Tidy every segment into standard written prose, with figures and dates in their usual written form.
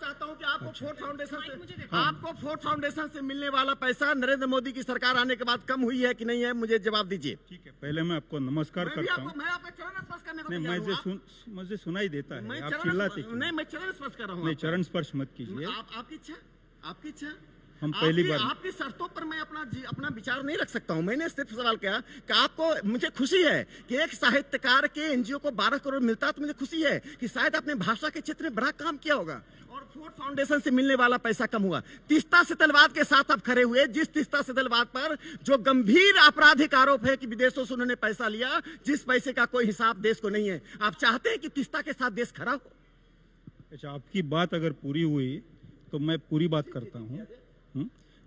चाहता हूं कि आपको फोर्ड फाउंडेशन से मिलने वाला पैसा नरेंद्र मोदी की सरकार आने के बाद कम हुई है कि नहीं है, मुझे जवाब दीजिए। ठीक है, पहले मैं आपको नमस्कार करता हूँ। मैं आपके चरण स्पर्श करने को नहीं, मुझे सुनाई देता है, आप चिल्लाते क्यों? नहीं, मैं चरण स्पर्श कर रहा हूँ। नहीं, चरण स्पर्श मत कीजिए। आपकी इच्छा हम पहली बार आपकी शर्तों पर मैं अपना विचार नहीं रख सकता हूं। मैंने सिर्फ सवाल किया कि आपको, मुझे खुशी है कि एक साहित्यकार के एनजीओ को 12 करोड़ मिलता है, तो मुझे खुशी है कि शायद आपने भाषा के क्षेत्र में बड़ा काम किया होगा और फोर्ड फाउंडेशन से मिलने वाला पैसा कम हुआ। तीस्ता सेतलवाद के साथ आप खड़े हुए, जिस तीस्ता सेतलवाद पर जो गंभीर आपराधिक आरोप है कि विदेशों से उन्होंने पैसा लिया, जिस पैसे का कोई हिसाब देश को नहीं है, आप चाहते हैं कि तीस्ता के साथ देश खड़ा हो? अच्छा, आपकी बात अगर पूरी हुई तो मैं पूरी बात करता हूँ।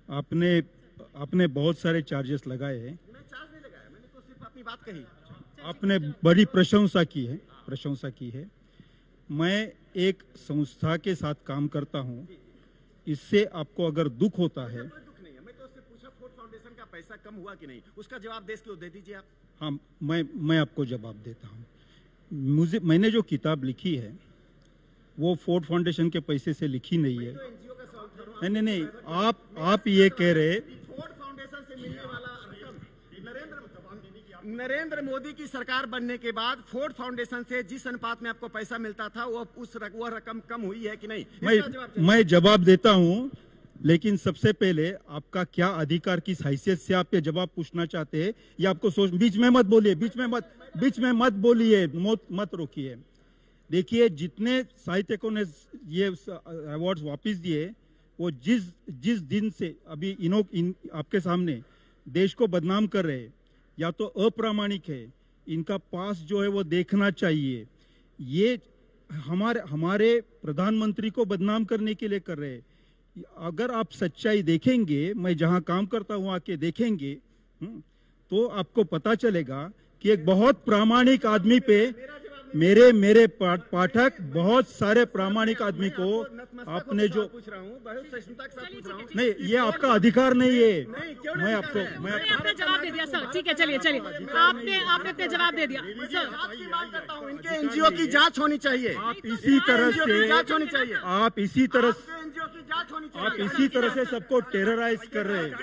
आपने बहुत सारे चार्जेस लगाए हैं। मैं चार्ज नहीं लगाया, मैंने तो सिर्फ अपनी बात कही। आपने बड़ी प्रशंसा की है। मैं एक संस्था के साथ काम करता हूँ, इससे आपको अगर दुख होता है। दुख नहीं है, मैं तो उससे पूछा फोर्ड फाउंडेशन का पैसा कम हुआ कि नहीं, उसका जवाब देश को दे दीजिए आप। हाँ, मैं आपको जवाब देता हूँ। मैंने जो किताब लिखी है वो फोर्ड फाउंडेशन के पैसे से लिखी नहीं है। नहीं, आप ये कह रहे फोर्ड फाउंडेशन से मिलने वाला रकम नरेंद्र मोदी की सरकार बनने के बाद फोर्ड फाउंडेशन से जिस अनुपात में आपको पैसा मिलता था वो रकम कम हुई है कि नहीं? मैं जवाब देता हूं, लेकिन सबसे पहले आपका क्या अधिकार, किस हैसियत से आप ये जवाब पूछना चाहते हैं, ये आपको सोच। बीच में मत बोलिए, बीच में मत बोलिए, मत रोकिए। देखिए, जितने साहित्यकों ने ये अवार्ड्स वापस दिए, वो जिस दिन से अभी आपके सामने देश को बदनाम कर रहे हैं, या तो अप्रामाणिक है, इनका पास जो है वो देखना चाहिए। ये हमारे प्रधानमंत्री को बदनाम करने के लिए कर रहे हैं। अगर आप सच्चाई देखेंगे, मैं जहां काम करता हूं आके देखेंगे, तो आपको पता चलेगा कि एक बहुत प्रामाणिक आदमी पे मेरे पाठक, बहुत सारे प्रामाणिक आदमी को आपने जो पूछ रहा हूँ, बहुत सहिष्णुता के साथ पूछ रहा हूँ। नहीं, ये आपका अधिकार नहीं है। मैं आपने जवाब दे दिया सर, ठीक है, चलिए आपने अपने जवाब दे दिया सर। आपकी मांग करता हूँ, इनके एनजीओ की जांच होनी चाहिए। आप इसी तरह से जांच होनी चाहिए। आप इसी तरह एनजीओ की जांच होनी चाहिए। आप इसी तरह से सबको टेरराइज कर रहे हैं।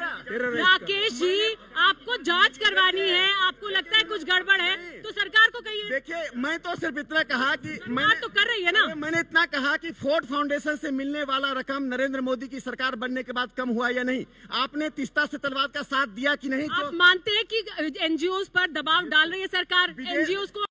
राकेश जी, आपको जांच करवानी है, आपको लगता है कुछ गड़बड़ है तो सरकार को कहिए। देखिए, मैं तो सिर्फ इतना कहा कि तो कर रही है ना, मैंने इतना कहा कि फोर्ड फाउंडेशन से मिलने वाला रकम नरेंद्र मोदी की सरकार बनने के बाद कम हुआ या नहीं। आपने तीस्ता सेतलवाद का साथ दिया कि नहीं? आप मानते हैं कि एनजीओ पर दबाव डाल रही है सरकार, एनजीओ को